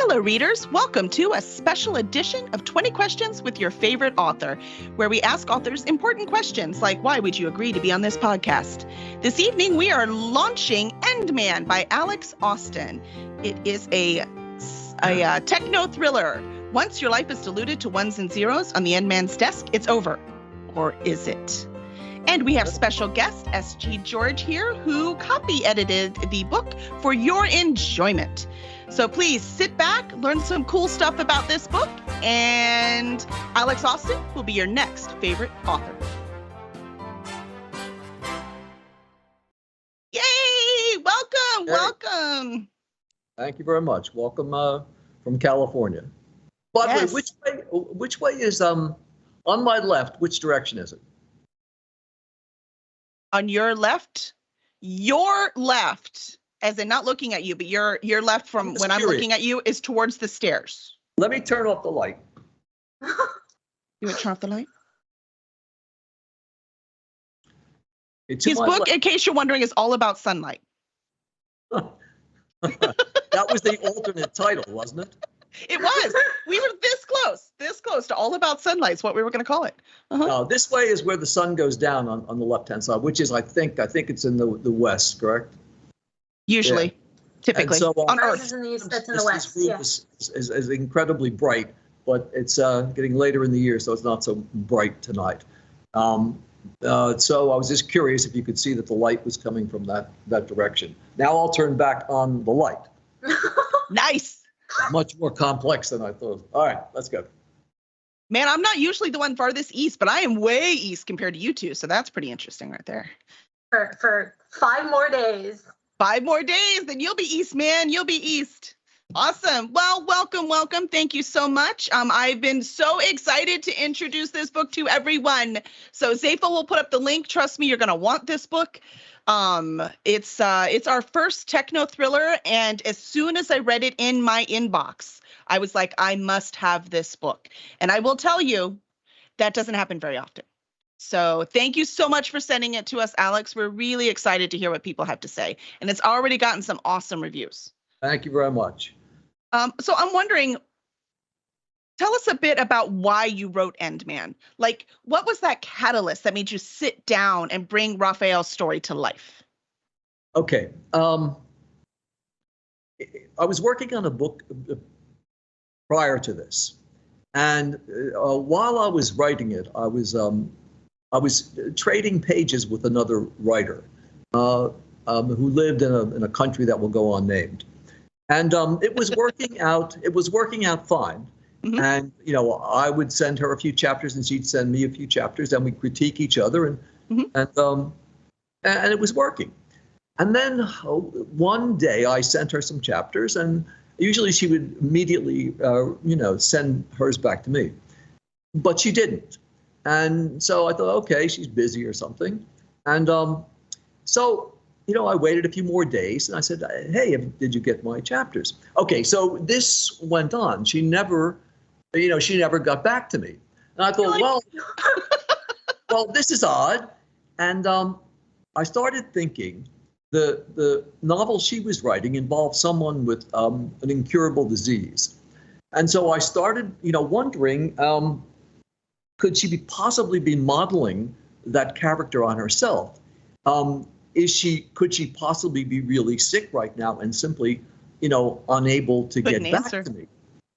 Hello, readers. Welcome to a special edition of 20 Questions with Your Favorite Author, where we ask authors important questions like, why would you agree to be on this podcast? This evening, we are launching Endman by Alex Austin. It is a techno thriller. Once your life is diluted to ones and zeros on the Endman's desk, it's over. Or is it? And we have special guest S.G. George here, who copy edited the book for your enjoyment. So please sit back, learn some cool stuff about this book, and Alex Austin will be your next favorite author. Yay! Welcome, welcome. Thank you very much. Welcome from California. By the way, which way is on my left? Which direction is it? On your left? Your left. As in not looking at you, but your left from when I'm looking at you is towards the stairs. Let me turn off the light. You want to turn off the light? His book, in case you're wondering, is all about sunlight. That was the alternate title, wasn't it? It was. We were this close to all about sunlight is what we were going to call it. This way is where the sun goes down on the left-hand side, which is, I think it's in the west, correct? Usually, typically, so, on Earth. That's in the west. This is incredibly bright, but it's getting later in the year, so it's not so bright tonight. So I was just curious if you could see that the light was coming from that direction. Now I'll turn back on the light. Nice. Much more complex than I thought. All right, let's go. Man, I'm not usually the one farthest east, but I am way east compared to you two, so that's pretty interesting right there. For 5 more days. 5 more days, then you'll be east, man. You'll be east. Awesome. Well, welcome. Thank you so much. I've been so excited to introduce this book to everyone. So Zephyr will put up the link. Trust me, you're going to want this book. It's our first techno thriller, and as soon as I read it in my inbox, I was like, I must have this book. And I will tell you, that doesn't happen very often. So thank you so much for sending it to us, Alex. We're really excited to hear what people have to say. And it's already gotten some awesome reviews. Thank you very much. So I'm wondering, tell us a bit about why you wrote Endman. Like, what was that catalyst that made you sit down and bring Raphael's story to life? Okay. I was working on a book prior to this. And while I was writing it, I was trading pages with another writer who lived in a country that will go unnamed, and it was working out. It was working out fine. Mm-hmm. And I would send her a few chapters, and she'd send me a few chapters, and we critique each other, and it was working. And then one day I sent her some chapters, and usually she would immediately send hers back to me, but she didn't. And so I thought, okay, she's busy or something. And so I waited a few more days, and I said, hey, did you get my chapters? Okay, so this went on. She never got back to me. And I thought, well, this is odd. And I started thinking the novel she was writing involved someone with an incurable disease. And so I started, wondering, could she possibly be modeling that character on herself? Could she possibly be really sick right now and simply, unable to get back to me,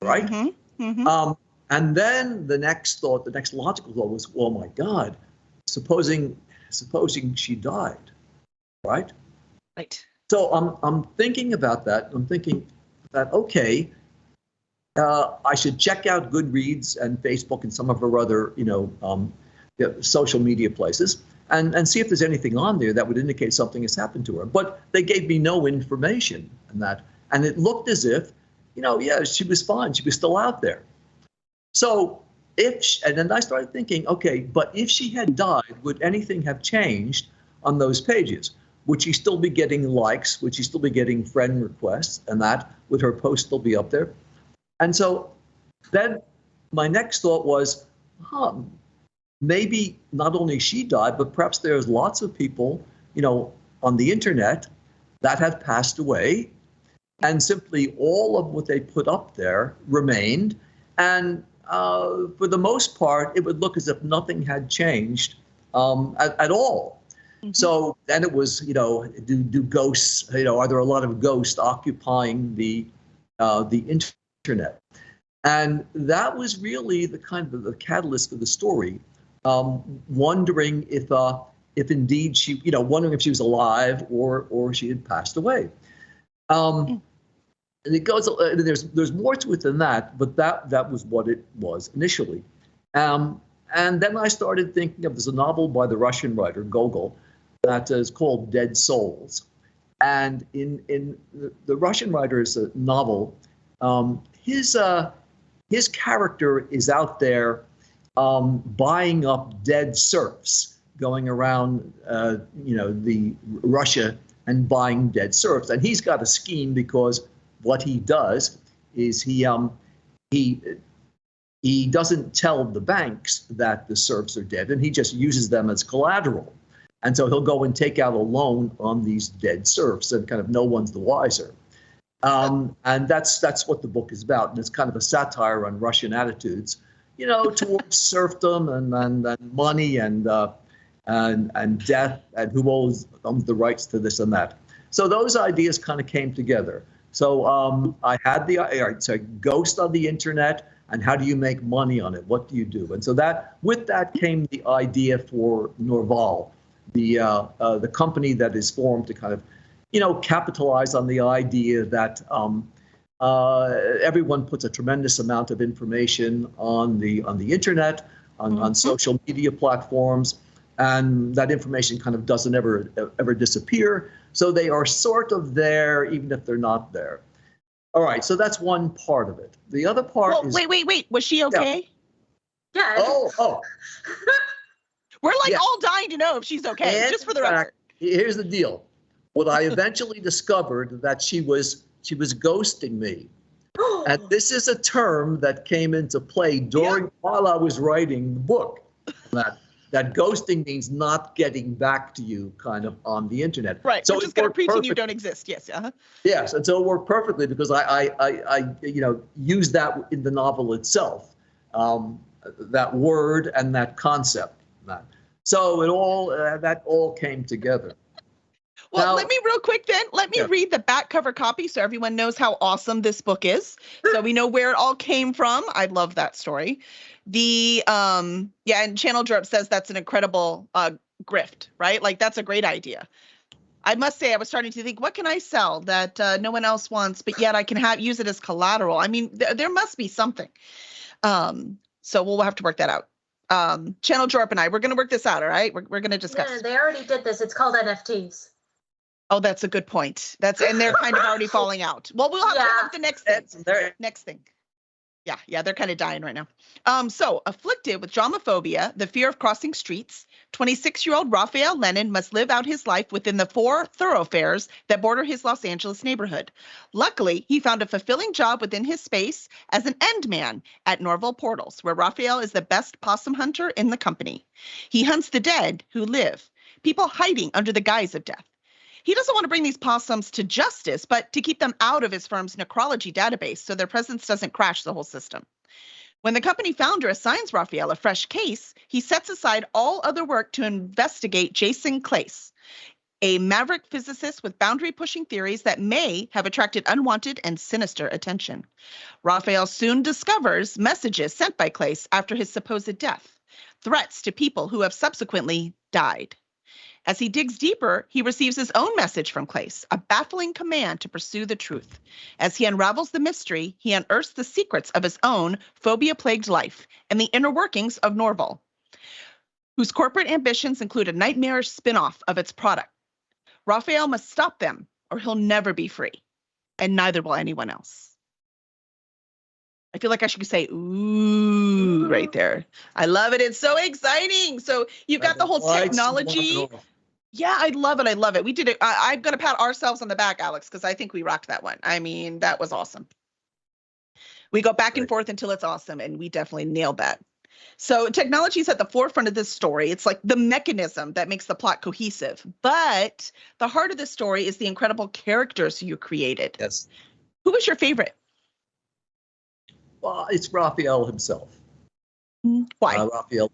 right? Mm-hmm. Mm-hmm. And then the next logical thought was, oh my God, supposing she died, right? Right. So I'm thinking about that. I'm thinking that, okay, I should check out Goodreads and Facebook and some of her other, social media places and see if there's anything on there that would indicate something has happened to her. But they gave me no information on that. And it looked as if, she was fine. She was still out there. So and then I started thinking, okay, but if she had died, would anything have changed on those pages? Would she still be getting likes? Would she still be getting friend requests and that? Would her post still be up there? And so then my next thought was, maybe not only she died, but perhaps there's lots of people, on the internet that have passed away and simply all of what they put up there remained. And for the most part, it would look as if nothing had changed at all. Mm-hmm. So then it was, do ghosts, are there a lot of ghosts occupying the internet? And that was really the kind of the catalyst for the story. Wondering if indeed she, wondering if she was alive or she had passed away. And it goes. There's more to it than that, but that was what it was initially. And then I started thinking of there's a novel by the Russian writer Gogol that is called Dead Souls. And in the Russian writer's novel, his character is out there buying up dead serfs, going around, the Russia and buying dead serfs. And he's got a scheme because what he does is he doesn't tell the banks that the serfs are dead, and he just uses them as collateral. And so he'll go and take out a loan on these dead serfs, and kind of no one's the wiser. And that's what the book is about. And it's kind of a satire on Russian attitudes, towards serfdom and money and death and who owns the rights to this and that. So those ideas kind of came together. So I had so ghost on the internet, and how do you make money on it? What do you do? And so with that came the idea for Norval, the company that is formed to kind of, capitalize on the idea that everyone puts a tremendous amount of information on the internet, on social media platforms, and that information kind of doesn't ever disappear. So they are sort of there, even if they're not there. All right, so that's one part of it. The other part is... Wait. Was she okay? Yeah. Oh. We're all dying to know if she's okay, and just for the record. Here's the deal. What I eventually discovered that she was ghosting me. And this is a term that came into play while I was writing the book. That ghosting means not getting back to you kind of on the internet. Right. So just kind of pretend you don't exist. Yes. Uh-huh. Yes. And so it worked perfectly because I used that in the novel itself, that word and that concept. So that all came together. Well, now, let me read the back cover copy so everyone knows how awesome this book is. So we know where it all came from. I love that story. And Channel Drop says that's an incredible grift, right? Like that's a great idea. I must say I was starting to think, what can I sell that no one else wants, but yet I can use it as collateral? I mean, there must be something. So we'll have to work that out. Channel Drop and we're going to work this out. All right. We're going to discuss. Yeah, they already did this. It's called NFTs. Oh, that's a good point. And they're kind of already falling out. Well, we'll have to have the next thing. Yeah, they're kind of dying right now. So, afflicted with dromophobia, the fear of crossing streets, 26-year-old Raphael Lennon must live out his life within the 4 thoroughfares that border his Los Angeles neighborhood. Luckily, he found a fulfilling job within his space as an end man at Norval Portals, where Raphael is the best possum hunter in the company. He hunts the dead who live, people hiding under the guise of death. He doesn't want to bring these possums to justice, but to keep them out of his firm's necrology database so their presence doesn't crash the whole system. When the company founder assigns Raphael a fresh case, he sets aside all other work to investigate Jason Clace, a maverick physicist with boundary-pushing theories that may have attracted unwanted and sinister attention. Raphael soon discovers messages sent by Clace after his supposed death, threats to people who have subsequently died. As he digs deeper, he receives his own message from Clace, a baffling command to pursue the truth. As he unravels the mystery, he unearths the secrets of his own phobia-plagued life and the inner workings of Norval, whose corporate ambitions include a nightmarish spin-off of its product. Raphael must stop them, or he'll never be free, and neither will anyone else. I feel like I should say, ooh, right there. I love it. It's so exciting. So you've got the whole technology. Yeah, I love it. We did it. I'm going to pat ourselves on the back, Alex, because I think we rocked that one. I mean, that was awesome. We go back and forth until it's awesome, and we definitely nailed that. So technology is at the forefront of this story. It's like the mechanism that makes the plot cohesive. But the heart of the story is the incredible characters you created. Yes. Who was your favorite? Well, it's Raphael himself. Why? Raphael,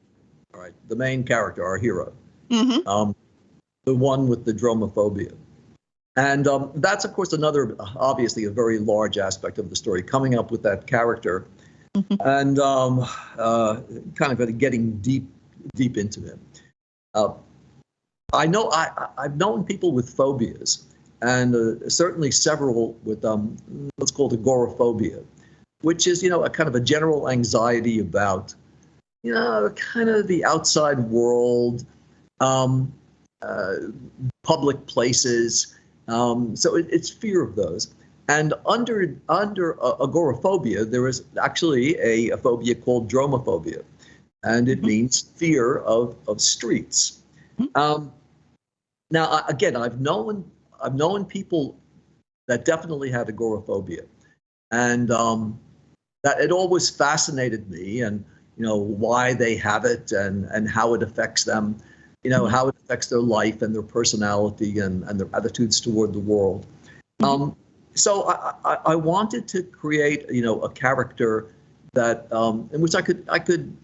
all right, the main character, our hero, Mm-hmm. the one with the dromophobia. And that's, of course, another, obviously, a very large aspect of the story, coming up with that character and kind of getting deep into him. I've known people with phobias, and certainly several with what's called agoraphobia, which is, a kind of a general anxiety about, kind of the outside world, public places. So it's fear of those. And under agoraphobia, there is actually a phobia called dromophobia, and it means fear of streets. Now, again, I've known people that definitely had agoraphobia, and that it always fascinated me, and why they have it, and how it affects them, how it affects their life and their personality and their attitudes toward the world. So I wanted to create a character that in which I could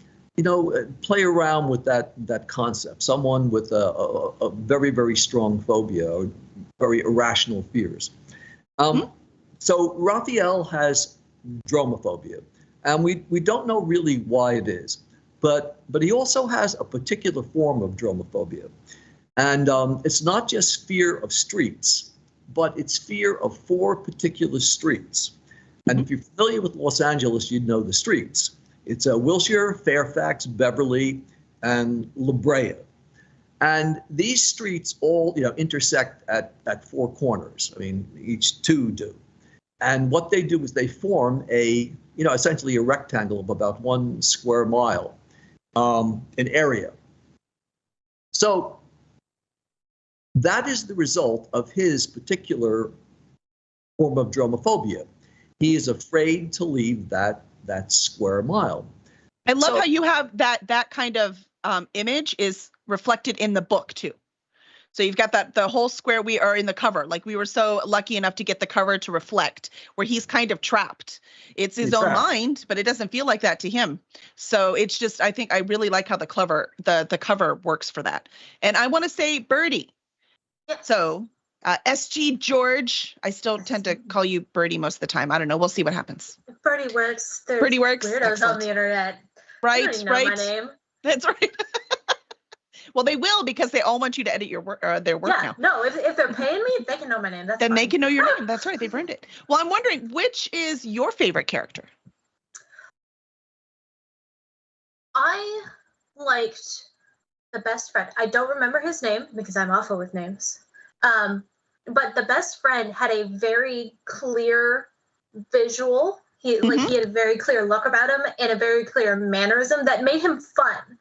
play around with that concept. Someone with a very, very strong phobia or very irrational fears. So Raphael has dromophobia, and we don't know really why it is, but he also has a particular form of dromophobia, and it's not just fear of streets, but it's fear of 4 particular streets. And if you're familiar with Los Angeles, you'd know the streets. It's Wilshire, Fairfax, Beverly, and La Brea. And these streets all, intersect at 4 corners. I mean, each 2 do. And what they do is they form essentially a rectangle of about 1 square mile in area. So that is the result of his particular form of dromophobia. He is afraid to leave that square mile. I love how you have that kind of image is reflected in the book too. So you've got the whole square we are in the cover. Like we were so lucky enough to get the cover to reflect where he's kind of trapped. It's his own mind, but it doesn't feel like that to him. So it's just, I think I really like how the cover works for that. And I want to say Birdie. Yes. So SG George, I still tend to call you Birdie most of the time. I don't know. We'll see what happens. Birdie works. There's Birdie works. Weirdos Excellent. on the internet. Right, They don't right. know my name. That's right. Well, they will, because they all want you to edit your work, their work now. No, if they're paying me, they can know my name. That's Then fine. they can know your name. That's right. They've earned it. Well, I'm wondering, which is your favorite character? I liked the best friend. I don't remember his name because I'm awful with names. But the best friend had a very clear visual. He had a very clear look about him and a very clear mannerism that made him fun.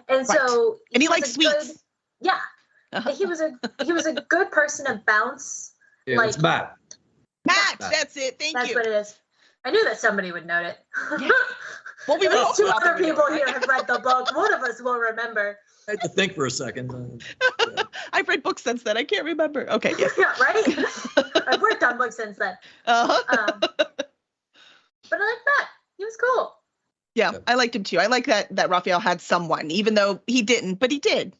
And so and he likes sweets. He was a good person to bounce. Yeah, it's Matt. Matt, that's it. That's what it is. I knew that somebody would note it. Yeah. Well, we At were least 2 other people right? here have read the book. One of us will remember. I had to think for a second. I've read books since then. I can't remember. Okay, yes. Yeah, right? I've worked on books since then. But I like Matt. He was cool. Yeah, I liked him too. I like that Raphael had someone, even though he didn't, but he did.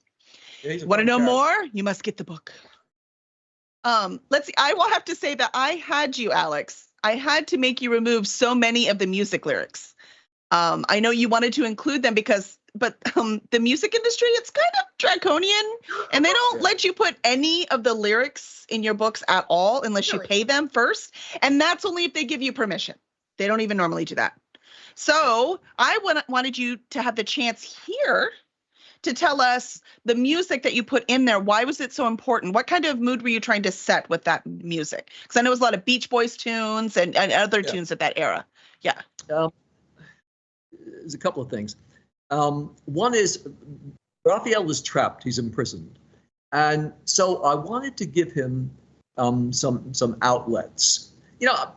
Yeah, Want to know more? You must get the book. Let's see. I will have to say that I had you, Alex. I had to make you remove so many of the music lyrics. I know you wanted to include them but the music industry, it's kind of draconian, and they don't let you put any of the lyrics in your books at all unless you pay them first. And that's only if they give you permission. They don't even normally do that. So I wanted you to have the chance here to tell us the music that you put in there. Why was it so important? What kind of mood were you trying to set with that music? Because I know it was a lot of Beach Boys tunes and other tunes at that era. Yeah. There's a couple of things. One is Raphael is trapped. He's imprisoned. And so I wanted to give him some outlets.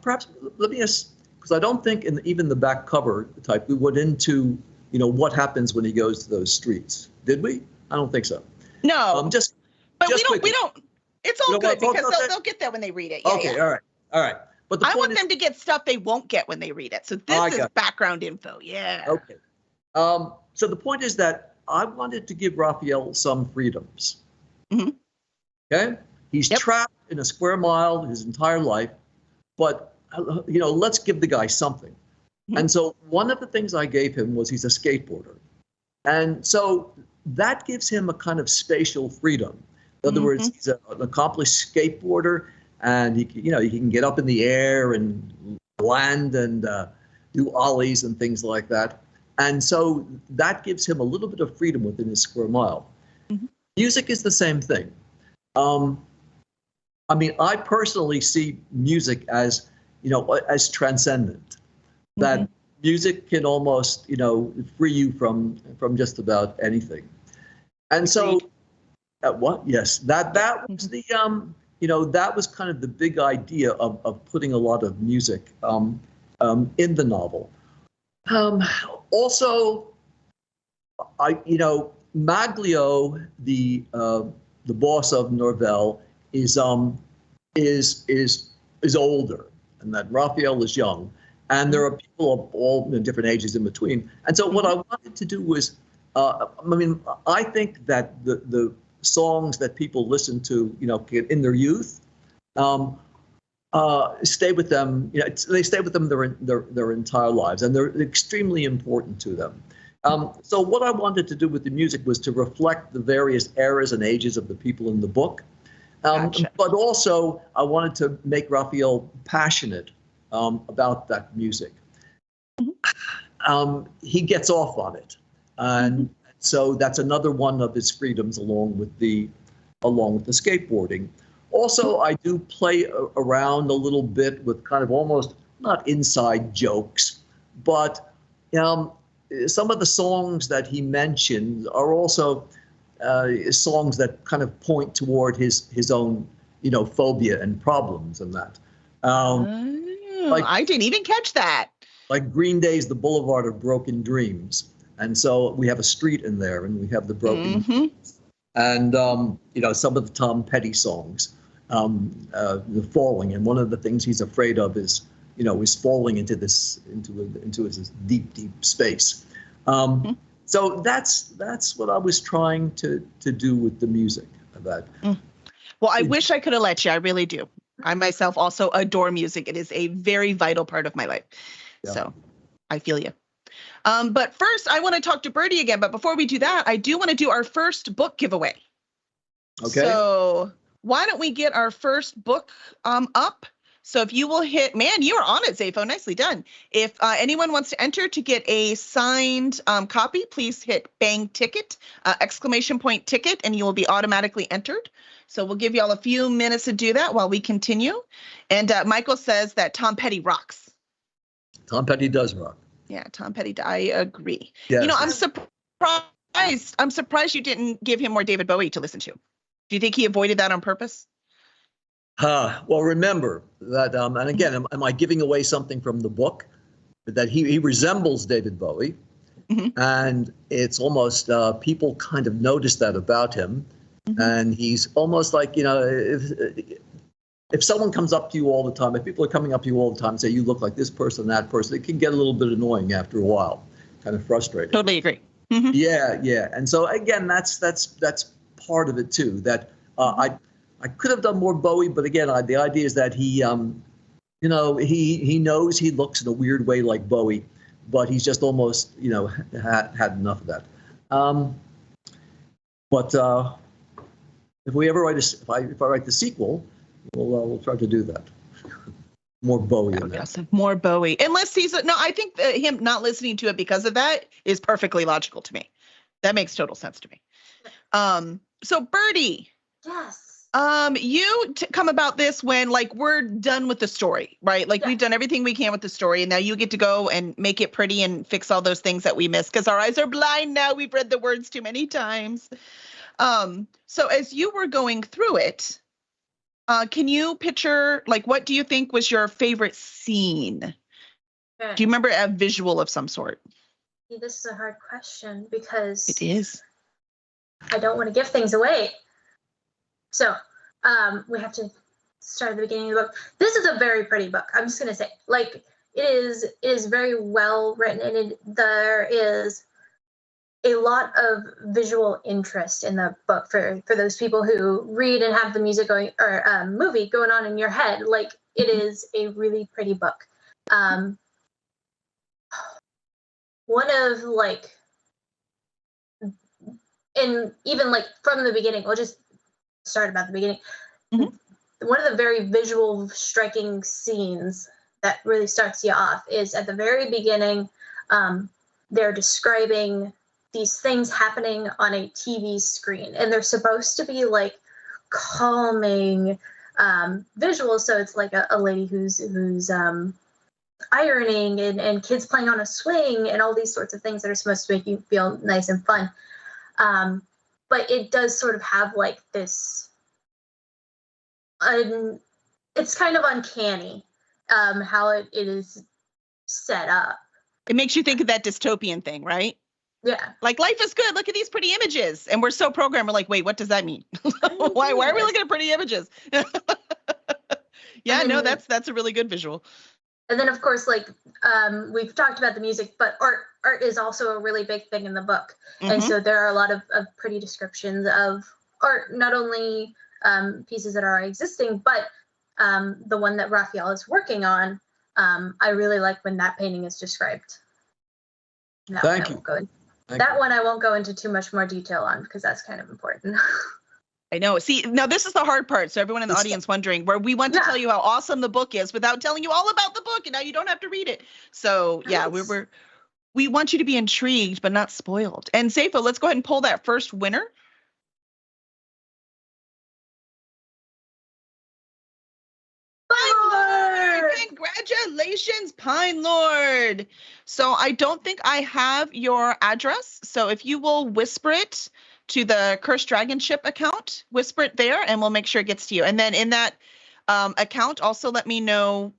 Perhaps let me ask, because I don't think in even the back cover type we went into what happens when he goes to those streets. Did we? I don't think so. No. But just we don't. It's all good because they'll get that when they read it. Yeah, okay. Yeah. All right. But the I point want is, them to get stuff they won't get when they read it. So this is background info. Yeah. okay. So the point is that I wanted to give Raphael some freedoms. Mm-hmm. Okay, he's trapped in a square mile his entire life, but let's give the guy something. Mm-hmm. And so one of the things I gave him was he's a skateboarder, and so that gives him a kind of spatial freedom. In other words, he's an accomplished skateboarder, and he can get up in the air and land and do ollies and things like that. And so that gives him a little bit of freedom within his square mile. Mm-hmm. Music is the same thing. I mean, I personally see music as, as transcendent. That music can almost, free you from just about anything. And so, what? Yes, that was the, that was kind of the big idea of putting a lot of music in the novel. Also, Maglio, the boss of Norvell, is older, and that Raphael is young, and there are people of all different ages in between. And so, what I wanted to do was, I think that the songs that people listen to, in their youth, stay with them. They stay with them their entire lives, and they're extremely important to them. So what I wanted to do with the music was to reflect the various eras and ages of the people in the book. Gotcha. But also, I wanted to make Raphael passionate about that music. He gets off on it, and so that's another one of his freedoms, along with the skateboarding. Also, I do play around a little bit with kind of almost not inside jokes, but some of the songs that he mentioned are also songs that kind of point toward his own, phobia and problems and that. I didn't even catch that. Like Green Day's "The Boulevard of Broken Dreams," and so we have a street in there, and we have the broken dreams. And some of the Tom Petty songs, the falling, and one of the things he's afraid of is falling into this deep space. So that's what I was trying to do with the music of that. Well, I wish I could have let you. I really do. I myself also adore music. It is a very vital part of my life. Yeah. So I feel you. But first, I want to talk to Birdie again. But before we do that, I do want to do our first book giveaway. Okay. So why don't we get our first book up? So if you will hit, man, you are on it, Zafo. Nicely done. If anyone wants to enter to get a signed copy, please hit bang ticket, ! Ticket, and you will be automatically entered. So we'll give you all a few minutes to do that while we continue. And Michael says that Tom Petty rocks. Tom Petty does rock. Yeah, Tom Petty, I agree. Yes. I'm surprised. I'm surprised you didn't give him more David Bowie to listen to. Do you think he avoided that on purpose? Well, remember that, and again, am I giving away something from the book? That he resembles David Bowie, and it's almost people kind of notice that about him, and he's almost like if someone comes up to you all the time, if people are coming up to you all the time and say you look like this person, that person, it can get a little bit annoying after a while, kind of frustrating. Totally agree. Yeah, and so again, that's part of it too. That I could have done more Bowie, but again, the idea is that he knows he looks in a weird way like Bowie, but he's just almost, had enough of that. But if we ever if I write the sequel, we'll try to do that. More Bowie in that. Awesome. More Bowie. Unless I think him not listening to it because of that is perfectly logical to me. That makes total sense to me. So Birdie. Yes. You come about this when we're done with the story, right? We've done everything we can with the story, and now you get to go and make it pretty and fix all those things that we missed because our eyes are blind now. We've read the words too many times. So as you were going through it, can you picture what do you think was your favorite scene? Okay. Do you remember a visual of some sort? This is a hard question because it is. I don't want to give things away. So we have to start at the beginning of the book. This is a very pretty book. I'm just gonna say, like, it is very well written, and there is a lot of visual interest in the book for those people who read and have the music going, or movie going on in your head. Like, it is a really pretty book. One of, like, and even like from the beginning, we'll just start about the beginning. One of the very visual striking scenes that really starts you off is at the very beginning. They're describing these things happening on a TV screen, and they're supposed to be like calming visuals. So it's like a lady who's ironing, and kids playing on a swing, and all these sorts of things that are supposed to make you feel nice and fun. But it does sort of have like this, it's kind of uncanny how it is set up. It makes you think of that dystopian thing, right? Yeah. Like, life is good. Look at these pretty images. And we're so programmed. We're like, wait, what does that mean? Why are we looking at pretty images? Yeah, no, that's a really good visual. And then, of course, like, we've talked about the music, but art is also a really big thing in the book. And so there are a lot of pretty descriptions of art, not only pieces that are existing, but the one that Raphael is working on. I really like when that painting is described. Thank you. That one I won't go into too much more detail on, because that's kind of important. I know. See, now this is the hard part. So everyone in the audience wondering, where we want to tell you how awesome the book is without telling you all about the book, and now you don't have to read it. So yeah, we want you to be intrigued but not spoiled. And Seyfo, let's go ahead and pull that first winner. Pine Lord! Congratulations, Pine Lord. So I don't think I have your address. So if you will whisper it to the Cursed Dragon Ship account, whisper it there, and we'll make sure it gets to you. And then in that account, also let me know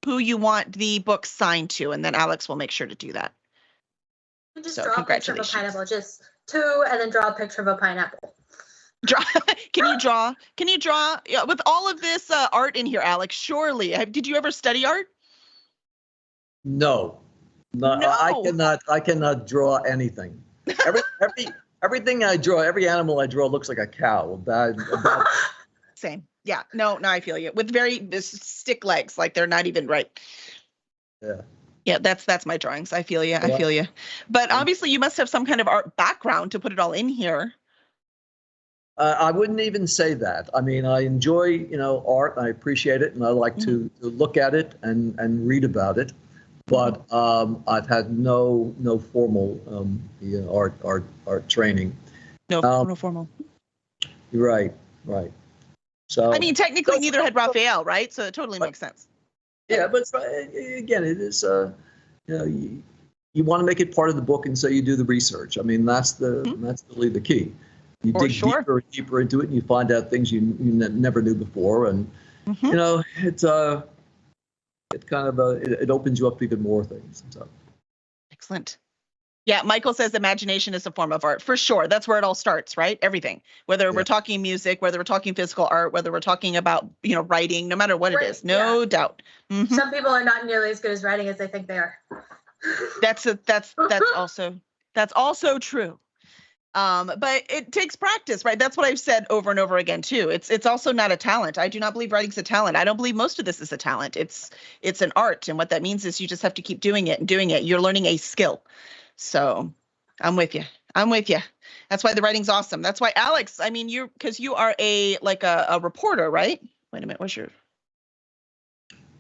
who you want the book signed to, and then Alex will make sure to do that. Just draw a picture of a pineapple, just two, and then draw a picture of a pineapple. Can you draw with all of this art in here, Alex? Surely, did you ever study art? No. I cannot draw anything. Everything I draw, every animal I draw looks like a cow. Same. Yeah. No, I feel you. With very stick legs, like they're not even right. Yeah. Yeah, that's my drawings. I feel you. Yeah. I feel you. But obviously, you must have some kind of art background to put it all in here. I wouldn't even say that. I mean, I enjoy, art. I appreciate it, and I like to look at it and read about it. But I've had no formal art training. No formal. Right. So I mean, technically, neither had Raphael, right? So it totally makes sense. Yeah, but again, it is you want to make it part of the book, and so you do the research. I mean, that's really the key. You dig deeper and deeper into it, and you find out things you never knew before, and it kind of it opens you up to even more things. So. Excellent. Yeah, Michael says imagination is a form of art. For sure. That's where it all starts, right? Everything. Whether we're talking music, whether we're talking physical art, whether we're talking about, writing, no matter what it is, no doubt. Mm-hmm. Some people are not nearly as good as writing as they think they are. That's also true. But it takes practice, right? That's what I've said over and over again too. It's also not a talent. I do not believe writing's a talent. I don't believe most of this is a talent. It's an art, and what that means is you just have to keep doing it and doing it. You're learning a skill. So I'm with you. That's why the writing's awesome. That's why, Alex, I mean, because you are a reporter, right? Wait a minute, what's your?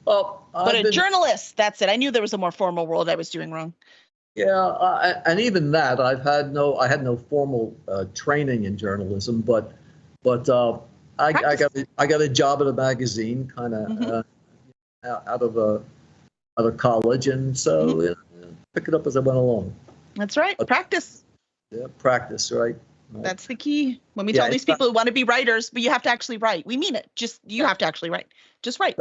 Well, a journalist. That's it. I knew there was a more formal word I was doing wrong. Yeah, and even that, I had no formal training in journalism, but I got a job at a magazine, kind of out of college, and so pick it up as I went along. That's right. Practice. Yeah, practice, right? That's the key. When we tell these people who want to be writers, but you have to actually write. We mean it. You have to actually write. Just write.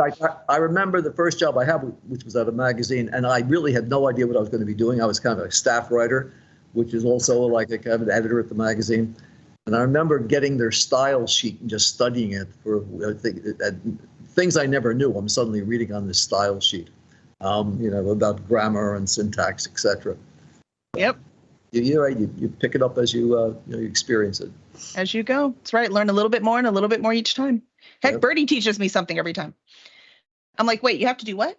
I remember the first job I had, which was at a magazine, and I really had no idea what I was going to be doing. I was kind of a staff writer, which is also like a kind of an editor at the magazine. And I remember getting their style sheet and just studying it for things I never knew. I'm suddenly reading on this style sheet, about grammar and syntax, etc. Yep. You're right. You pick it up as you experience it. As you go. That's right. Learn a little bit more and a little bit more each time. Heck, Yep. Birdie teaches me something every time. I'm like, wait, you have to do what?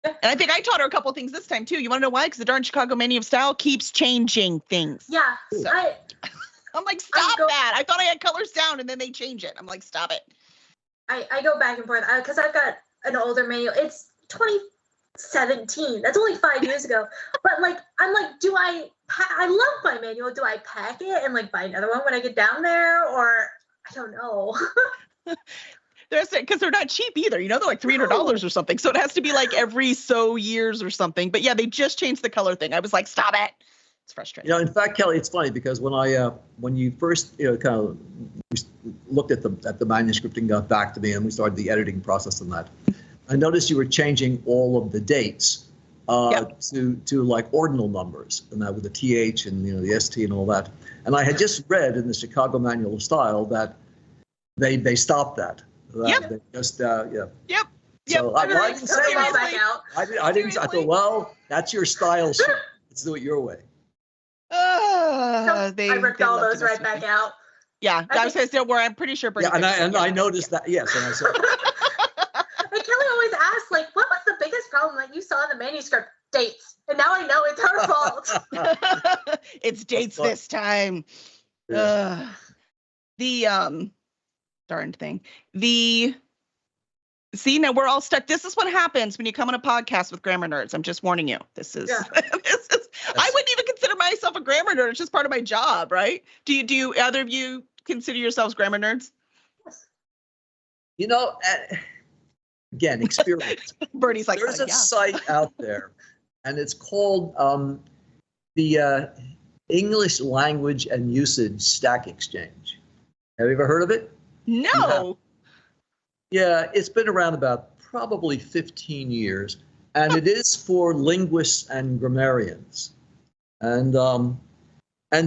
And I think I taught her a couple things this time too. You want to know why? Because the darn Chicago Menu of Style keeps changing things. Yeah. So, I'm like, stop that. I thought I had colors down and then they change it. I'm like, stop it. I go back and forth because I've got an older manual. It's 2017. That's only 5 years ago. But like, I'm like, I love my manual. Do I pack it and like buy another one when I get down there? Or I don't know. Because they're not cheap either. They're like $300 or something. So it has to be like every so years or something. But yeah, they just changed the color thing. I was like, stop it. It's frustrating. In fact, Kelly, it's funny because when you first kind of looked at the manuscript and got back to me and we started the editing process on that, I noticed you were changing all of the dates to like ordinal numbers, and that with the TH and the ST and all that. And I had just read in the Chicago Manual of Style that they stopped that. Yep. They just Yep. So I didn't say that. I didn't. I thought, well, that's your style sheet. Let's do it your way. I ripped all those right back out. Yeah, that was his deal where I'm pretty sure. Yeah, and I noticed that. Yes, and I said. And Kelly always asks, like, what was the biggest problem that you saw in the manuscript? Dates. And now I know it's her fault. It's dates this time. Yeah. The darn thing. See, now we're all stuck. This is what happens when you come on a podcast with grammar nerds. I'm just warning you. This is I wouldn't even consider myself a grammar nerd. It's just part of my job, right? Do either of you consider yourselves grammar nerds? Again, experience. Bernie's like, there's a site out there, and it's called the English Language and Usage Stack Exchange. Have you ever heard of it? No. Yeah, it's been around about probably 15 years, and it is for linguists and grammarians, and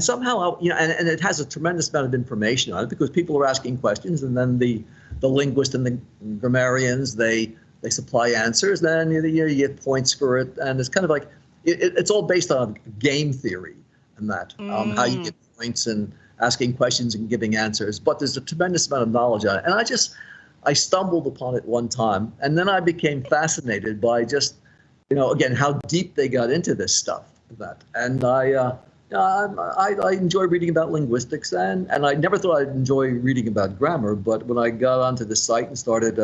somehow and it has a tremendous amount of information on it because people are asking questions, and then the linguists and the grammarians they supply answers. Then you get points for it, and it's kind of like it's all based on game theory and that how you get points and asking questions and giving answers. But there's a tremendous amount of knowledge on it, and I stumbled upon it one time, and then I became fascinated by just, again, how deep they got into this stuff. And I enjoy reading about linguistics, and I never thought I'd enjoy reading about grammar. But when I got onto the site and started,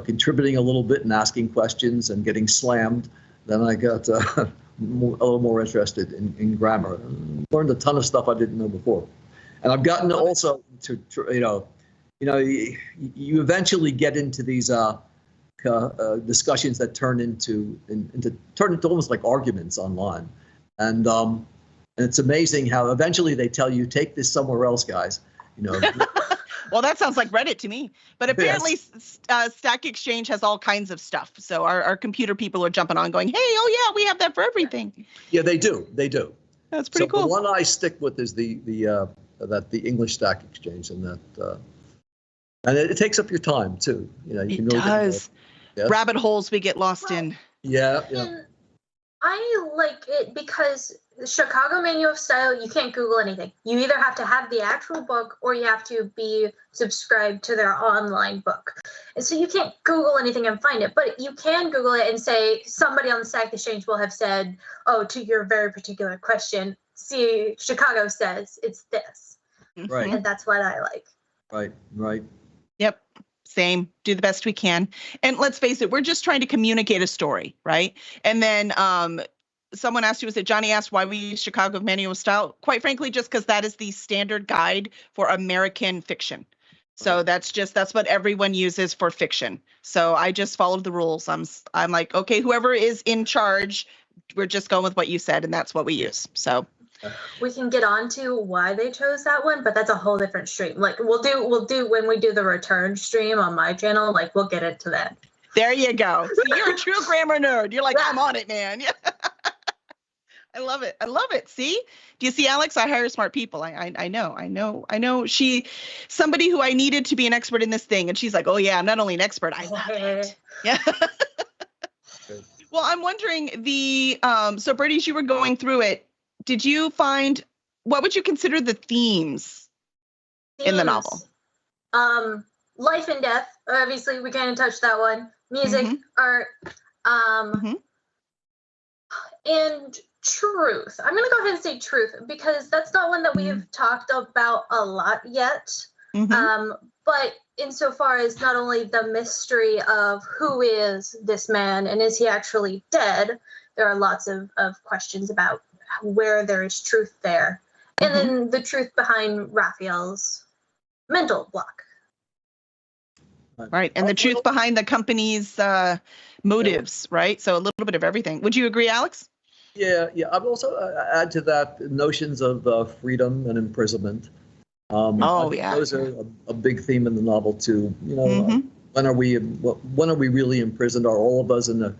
contributing a little bit and asking questions and getting slammed, then I got a little more interested in grammar and learned a ton of stuff I didn't know before. And I've gotten also to, you eventually get into these discussions that turn into almost like arguments online, and it's amazing how eventually they tell you take this somewhere else, guys. Well, that sounds like Reddit to me. But apparently, Stack Exchange has all kinds of stuff. So our computer people are jumping on, going, "Hey, oh yeah, we have that for everything." Yeah, they do. That's pretty cool. The one I stick with is the English Stack Exchange, and and it takes up your time too. You can really does. Rabbit holes we get lost in. Yeah. And I like it because the Chicago Manual of Style, you can't Google anything. You either have to have the actual book or you have to be subscribed to their online book. And so you can't Google anything and find it, but you can Google it and say, somebody on the Stack Exchange will have said, oh, to your very particular question, see, Chicago says it's this. Right. And that's what I like. Right. Yep. Same. Do the best we can. And let's face it, we're just trying to communicate a story, right? And then someone asked you, was it Johnny asked why we use Chicago Manual of Style? Quite frankly, just because that is the standard guide for American fiction. So that's what everyone uses for fiction. So I just followed the rules. I'm like, okay, whoever is in charge, we're just going with what you said, and that's what we use. So we can get on to why they chose that one, but that's a whole different stream. Like we'll do when we do the return stream on my channel, like we'll get into that. There you go. So you're a true grammar nerd. You're like, I'm on it, man. Yeah. I love it. I love it. See? Do you see, Alex? I hire smart people. I know. Somebody who I needed to be an expert in this thing. And she's like, oh yeah, I'm not only an expert, I love it. Yeah. Well, I'm wondering so Brady, as you were going through it, did you find, what would you consider the themes in the novel? Life and death. Obviously, we can't touch that one. Music, art, and truth. I'm going to go ahead and say truth because that's not one that we have talked about a lot yet. But insofar as not only the mystery of who is this man and is he actually dead, there are lots of questions about where there is truth there. And then the truth behind Raphael's mental block. Right. And the truth behind the company's motives, right? So a little bit of everything. Would you agree, Alex? Yeah. I'd also add to that notions of freedom and imprisonment. Those are a big theme in the novel too. You know, when are we really imprisoned? Are all of us in a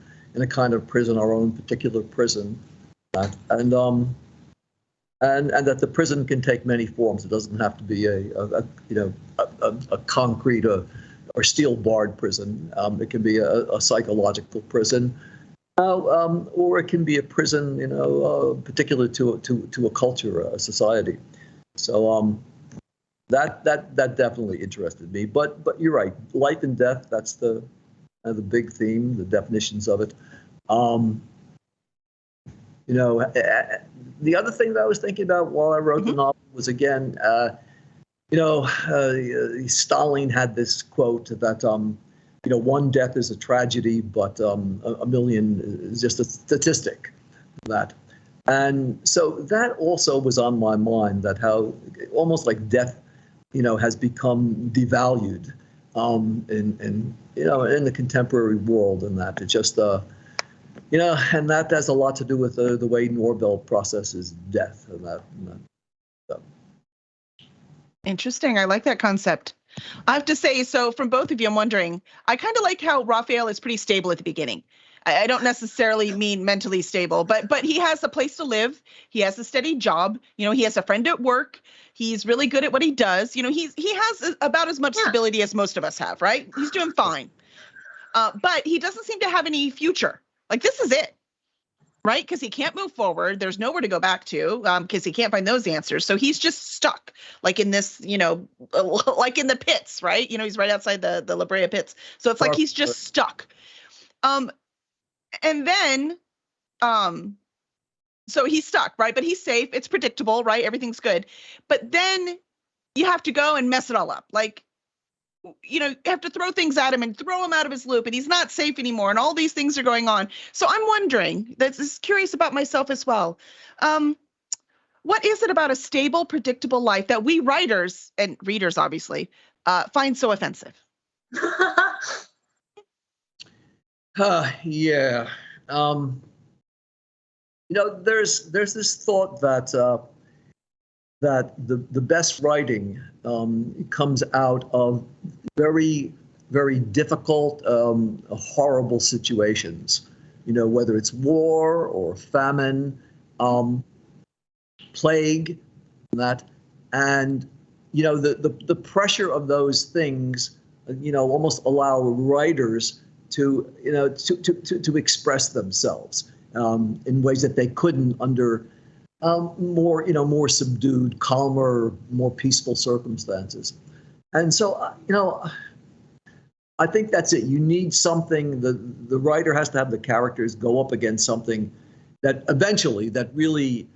kind of prison, our own particular prison? And that the prison can take many forms. It doesn't have to be a concrete or steel barred prison. It can be a psychological prison, or it can be a prison, particular to a culture, a society. So that definitely interested me. But you're right, life and death. That's the big theme, the definitions of it. The other thing that I was thinking about while I wrote the novel was, again, Stalin had this quote that, one death is a tragedy, but a million is just a statistic. And so that also was on my mind, that how almost like death, has become devalued in the contemporary world, and that it just and that has a lot to do with the way Nobel processes death and that. So. Interesting. I like that concept. I have to say, so from both of you, I'm wondering, I kind of like how Raphael is pretty stable at the beginning. I don't necessarily mean mentally stable, but he has a place to live. He has a steady job. He has a friend at work. He's really good at what he does. He has about as much stability as most of us have, right? He's doing fine. But he doesn't seem to have any future. Like, this is it, right? Because he can't move forward. There's nowhere to go back to because he can't find those answers. So he's just stuck, like in this, like in the pits, right? He's right outside the La Brea pits. So it's like he's just stuck. And then, so he's stuck, right? But he's safe. It's predictable, right? Everything's good. But then you have to go and mess it all up. Like, you have to throw things at him and throw him out of his loop, and he's not safe anymore. And all these things are going on. So I'm wondering, this is curious about myself as well. What is it about a stable, predictable life that we writers and readers, obviously, find so offensive? Yeah. There's this thought that the best writing comes out of very, very difficult, horrible situations. Whether it's war or famine, plague, and the pressure of those things, almost allow writers to express themselves in ways that they couldn't under more subdued, calmer, more peaceful circumstances. And so, I think that's it. You need something. The writer has to have the characters go up against something that eventually, that really,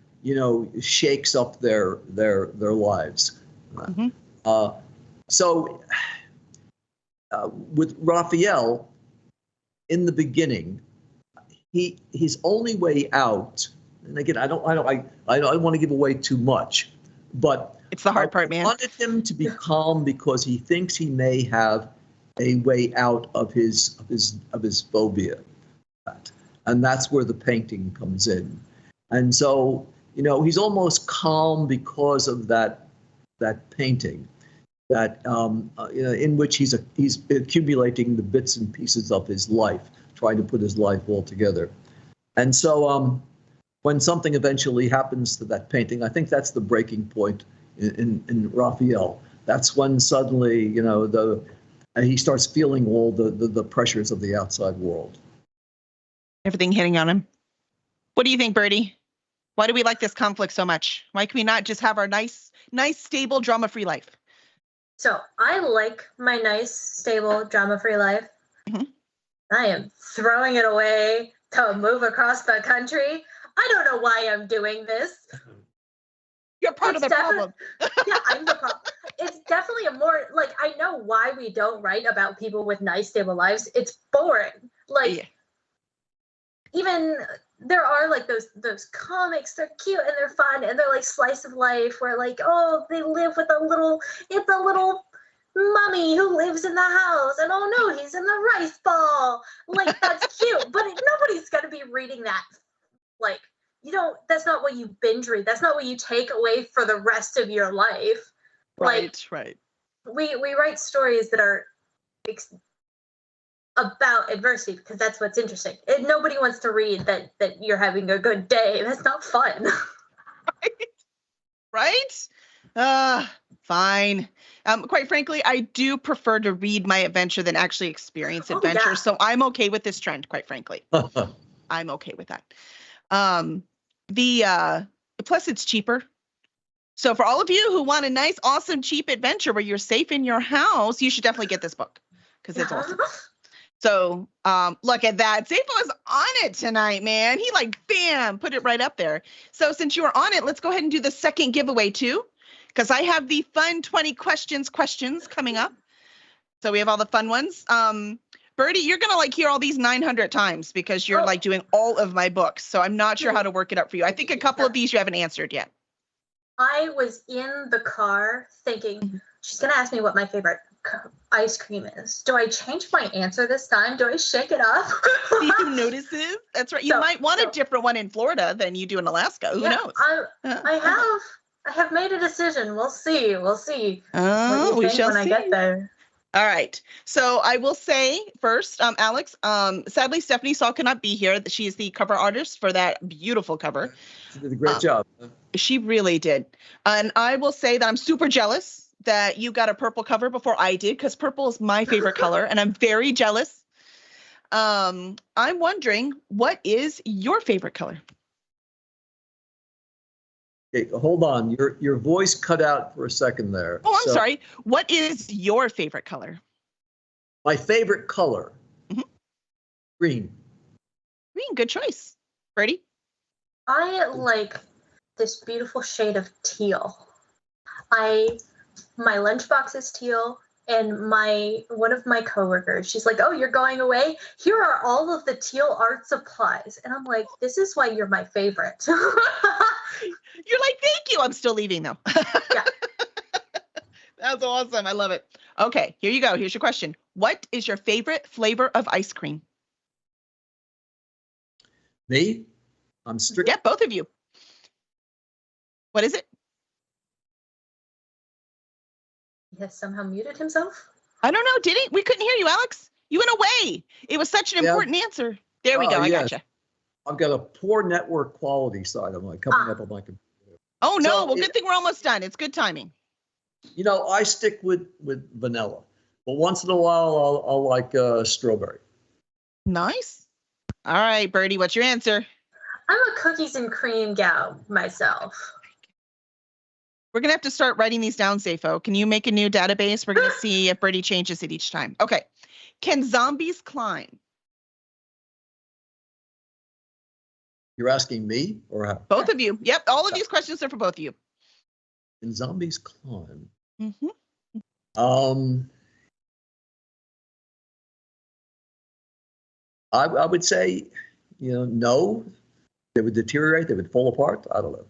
shakes up their lives. So with Raphael, in the beginning, his only way out. And again, I don't want to give away too much, but it's the hard part, man. I wanted him to be calm because he thinks he may have a way out of his phobia, and that's where the painting comes in. And so, he's almost calm because of that painting, that in which he's accumulating the bits and pieces of his life, trying to put his life all together. And so when something eventually happens to that painting, I think that's the breaking point in Raphael. That's when suddenly, he starts feeling all the pressures of the outside world. Everything hitting on him. What do you think, Bertie? Why do we like this conflict so much? Why can we not just have our nice, stable, drama-free life? So I like my nice, stable, drama-free life. Mm-hmm. I am throwing it away to move across the country. I don't know why I'm doing this. You're part of the problem. Yeah, I'm the problem. It's definitely a more, I know why we don't write about people with nice, stable lives. It's boring. Even there are those comics, they're cute and they're fun and they're like slice of life where they live with a little mummy who lives in the house and oh no, he's in the rice ball. That's cute, but nobody's going to be reading that. That's not what you binge read. That's not what you take away for the rest of your life. Right. We write stories that are about adversity because that's what's interesting. Nobody wants to read that you're having a good day. That's not fun. Right? Fine. Quite frankly, I do prefer to read my adventure than actually experience adventure. Yeah. So I'm okay with this trend, quite frankly. I'm okay with that. Plus it's cheaper. So for all of you who want a nice, awesome, cheap adventure where you're safe in your house, you should definitely get this book because it's awesome. So look at that. Safo is on it tonight, man. He bam, put it right up there. So since you are on it, let's go ahead and do the second giveaway too, because I have the fun 20 questions coming up. So we have all the fun ones. Bertie, you're going to hear all these 900 times because you're doing all of my books. So I'm not sure how to work it up for you. I think a couple of these you haven't answered yet. I was in the car thinking, she's going to ask me what my favorite ice cream is. Do I change my answer this time? Do I shake it up? See who notices? That's right. You might want a different one in Florida than you do in Alaska. Who knows? I have made a decision. We'll see. Oh, we shall see. I get there. All right. So I will say first, Alex, sadly, Stephanie Saul cannot be here. She is the cover artist for that beautiful cover. She did a great job. She really did. And I will say that I'm super jealous that you got a purple cover before I did, because purple is my favorite color, and I'm very jealous. I'm wondering, what is your favorite color? Okay, hold on. Your voice cut out for a second there. Oh, I'm sorry. What is your favorite color? My favorite color? Mm-hmm. Green. Green, good choice. Bertie? I like this beautiful shade of teal. My lunchbox is teal, and one of my coworkers, she's like, "Oh, you're going away? Here are all of the teal art supplies." And I'm like, "This is why you're my favorite." You're like, "Thank you. I'm still leaving though." Yeah. That's awesome. I love it. Okay, here you go. Here's your question. What is your favorite flavor of ice cream? Me? I'm strict. Yeah, both of you. What is it? He has somehow muted himself? I don't know. Did he? We couldn't hear you, Alex. You went away. It was such an important answer. There we go. I gotcha. I've got a poor network quality side. I'm coming up on my computer. Oh, no. Well, good thing we're almost done. It's good timing. I stick with vanilla. But once in a while, I'll like strawberry. Nice. All right, Bertie, what's your answer? I'm a cookies and cream gal myself. We're going to have to start writing these down, Safo. Can you make a new database? We're going to see if Bertie changes it each time. Okay. Can zombies climb? You're asking me or how? Both of you. Yep. All of these questions are for both of you. Can zombies climb? Mm-hmm. I would say, no. They would deteriorate. They would fall apart. I don't know.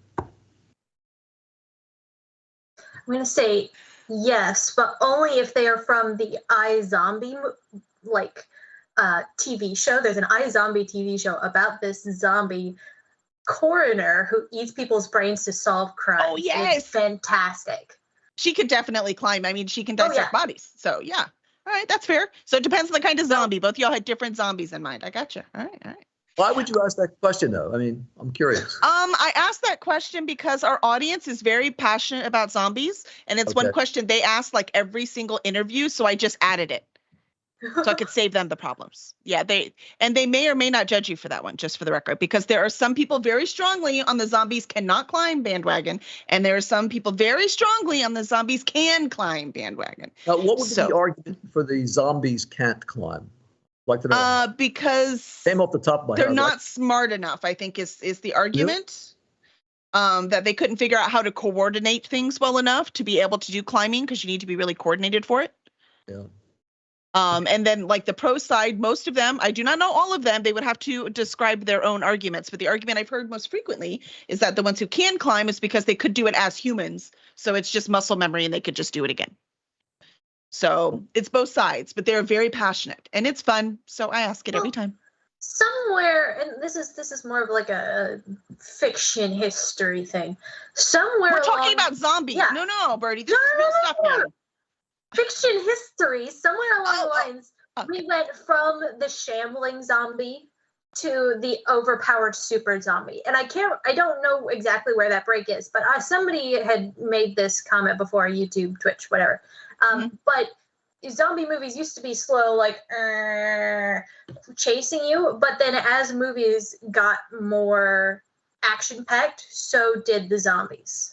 I'm going to say yes, but only if they are from the iZombie, TV show. There's an iZombie TV show about this zombie coroner who eats people's brains to solve crimes. Oh, yes. It's fantastic. She could definitely climb. I mean, she can dissect bodies. So, yeah. All right, that's fair. So it depends on the kind of zombie. Both of y'all had different zombies in mind. I gotcha. All right. Why would you ask that question, though? I mean, I'm curious. I asked that question because our audience is very passionate about zombies, and it's one Okay. question they ask like every single interview, so I just added it so I could save them the problems. Yeah, they may or may not judge you for that one, just for the record, because there are some people very strongly on the zombies cannot climb bandwagon, and there are some people very strongly on the zombies can climb bandwagon. Now, what would be So- the argument for the zombies can't climb? Like to know. Because Came off the top of my they're head. not smart enough, I think is the argument. That they couldn't figure out how to coordinate things well enough to be able to do climbing, because you need to be really coordinated for it. Yeah. And then like the pro side, most of them, I do not know all of them, they would have to describe their own arguments. But the argument I've heard most frequently is that the ones who can climb is because they could do it as humans. So it's just muscle memory and they could just do it again. So it's both sides, but they're very passionate and it's fun. So I ask it every time. Somewhere, and this is more of like a fiction history thing. Somewhere We're talking along- about zombies. Yeah. No, Birdie, this is real stuff now. Fiction history. Somewhere along the lines, okay. we went from the shambling zombie to the overpowered super zombie. And I don't know exactly where that break is, but somebody had made this comment before, YouTube, Twitch, whatever. But zombie movies used to be slow, like chasing you. But then as movies got more action-packed, so did the zombies.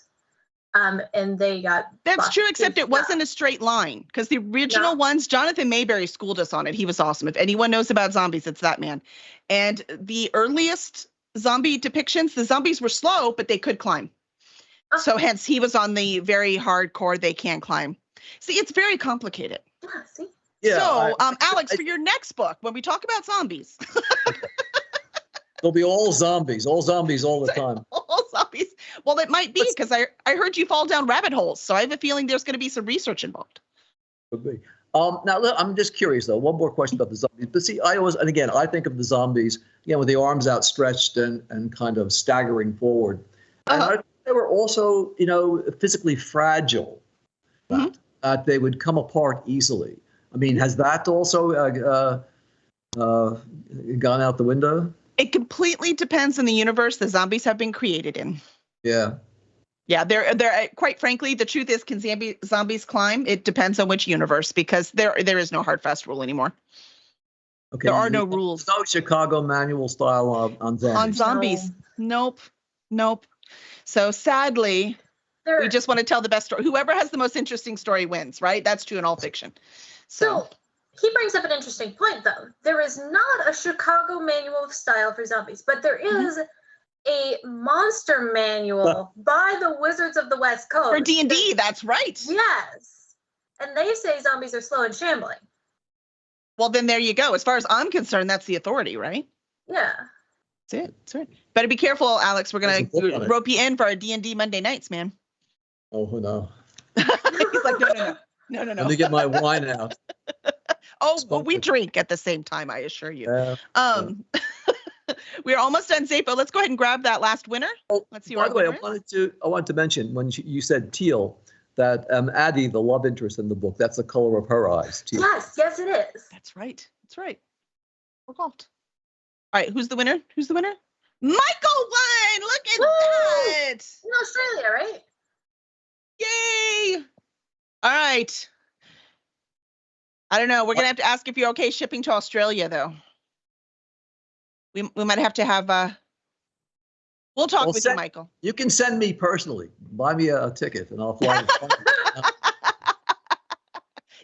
And they got... That's true, except it wasn't a straight line, because the original ones, Jonathan Mayberry schooled us on it. He was awesome. If anyone knows about zombies, it's that man. And the earliest zombie depictions, the zombies were slow, but they could climb. So hence he was on the very hardcore, they can climb. See, it's very complicated. See? Yeah, So, Alex, for your next book, when we talk about zombies, They'll be all zombies all the time. all zombies. Well, it might be, because I heard you fall down rabbit holes. So I have a feeling there's going to be some research involved. Could be. Now, look, I'm just curious, though. One more question about the zombies. But see, I think of the zombies, with the arms outstretched and kind of staggering forward. And I think they were also, physically fragile. That they would come apart easily. I mean, has that also gone out the window? It completely depends on the universe the zombies have been created in. Yeah. Yeah, they're quite frankly, the truth is, can zombies climb? It depends on which universe, because there is no hard fast rule anymore. Okay. There are no rules. No Chicago manual style on zombies. On zombies. Nope. So sadly, we just want to tell the best story. Whoever has the most interesting story wins, right? That's true in all fiction. So he brings up an interesting point, though. There is not a Chicago manual of style for zombies, but there is a monster manual by the Wizards of the West Coast. For D&D, that's right. Yes. And they say zombies are slow and shambling. Well, then there you go. As far as I'm concerned, that's the authority, right? Yeah. That's it. Better be careful, Alex. We're going to rope you in for our D&D Monday nights, man. Oh, no. He's like, no. Let me get my wine out. Well, we drink at the same time, I assure you. We're almost done, Zappo. Let's go ahead and grab that last winner. Let's see. By the way, I wanted to mention when you said teal, that Addie, the love interest in the book, that's the color of her eyes. Teal. Yes, it is. That's right. We're called. All right, who's the winner? Michael won. Look at that. In Australia, right? Yay. All right. I don't know. We're going to have to ask if you're okay shipping to Australia, though. We might have to have we'll talk with you, Michael. You can send me personally. Buy me a ticket and I'll fly.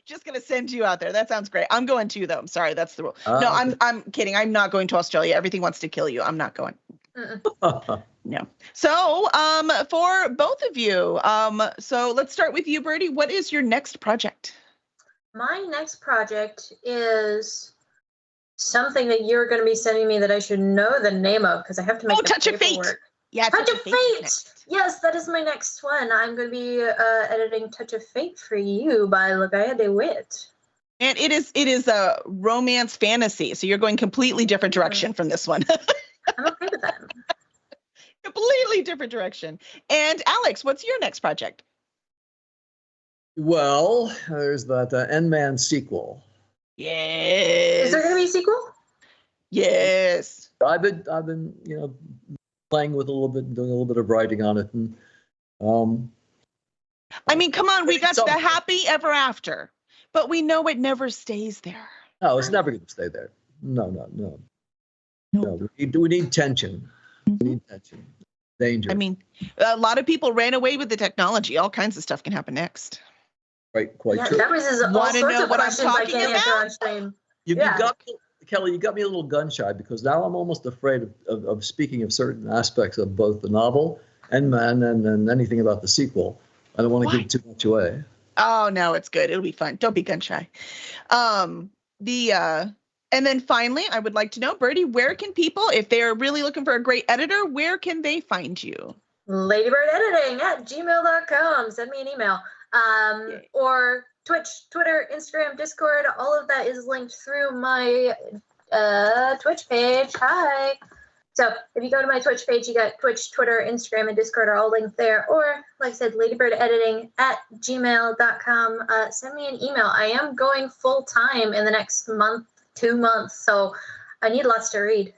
Just going to send you out there. That sounds great. I'm going too, though. I'm sorry. That's the rule. No, I'm kidding. I'm not going to Australia. Everything wants to kill you. I'm not going. No. So for both of you, so let's start with you, Birdie. What is your next project? My next project is something that you're going to be sending me that I should know the name of, because I have to make Touch of Fate. Yeah, Touch of Fate. Yes, that is my next one. I'm going to be editing Touch of Fate for you by Lagaya DeWitt. And it is a romance fantasy, so you're going completely different direction from this one. I'm okay with that. Completely different direction. And Alex, what's your next project? Well, there's that N-Man sequel. Yes. Is there going to be a sequel? Yes. I've been, playing with a little bit, doing a little bit of writing on it, and I mean, come on, we got to the something. happy ever after, but we know it never stays there. No, it's never going to stay there. No. We need tension. We need tension. Danger. I mean, a lot of people ran away with the technology. All kinds of stuff can happen next. Right, quite Yeah, true. that raises all Wanna sorts know of what I'm questions I talking can't answer about? on stream. You Yeah. got me, Kelly. You got me a little gun shy because now I'm almost afraid of speaking of certain aspects of both the novel and anything about the sequel. I don't want to give too much away. Oh no, it's good. It'll be fun. Don't be gun shy. And then finally, I would like to know, Birdie, where can people, if they're really looking for a great editor, where can they find you? LadybirdEditing@gmail.com. Send me an email. Or Twitch, Twitter, Instagram, Discord. All of that is linked through my Twitch page. Hi. So if you go to my Twitch page, you got Twitch, Twitter, Instagram, and Discord are all linked there. Or, like I said, ladybirdediting@gmail.com. Send me an email. I am going full-time in the next month, 2 months, so I need lots to read.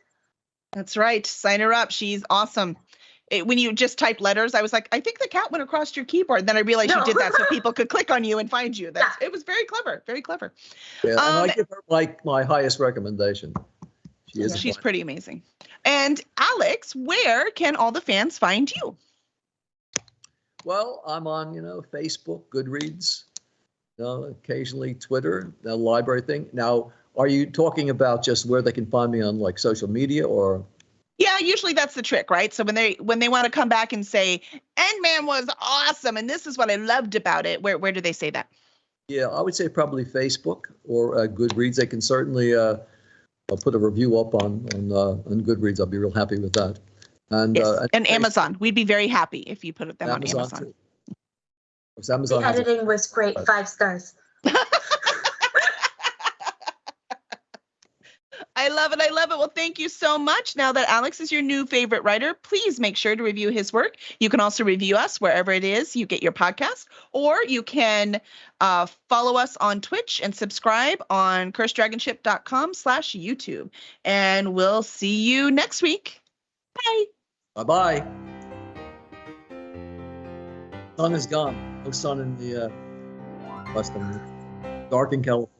That's right. Sign her up. She's awesome. When you just type letters, I was like, I think the cat went across your keyboard. Then I realized you did that so people could click on you and find you. It was very clever. Very clever. Yeah, and I give her my highest recommendation. She's pretty amazing. And Alex, where can all the fans find you? Well, I'm on, Facebook, Goodreads, occasionally Twitter, the library thing. Now, are you talking about just where they can find me on like social media or? Yeah, usually that's the trick, right? So when they want to come back and say, Endman was awesome, and this is what I loved about it, where do they say that? Yeah, I would say probably Facebook or Goodreads. They can certainly put a review up on Goodreads. I'll be real happy with that. And yes. And Amazon. We'd be very happy if you put them on Amazon. Too. Amazon the editing was great. 5 stars. I love it. I love it. Well, thank you so much. Now that Alex is your new favorite writer, please make sure to review his work. You can also review us wherever it is you get your podcast, or you can follow us on Twitch and subscribe on cursedragonship.com/YouTube. And we'll see you next week. Bye. Bye-bye. Sun is gone. No sun in the Western, dark in California.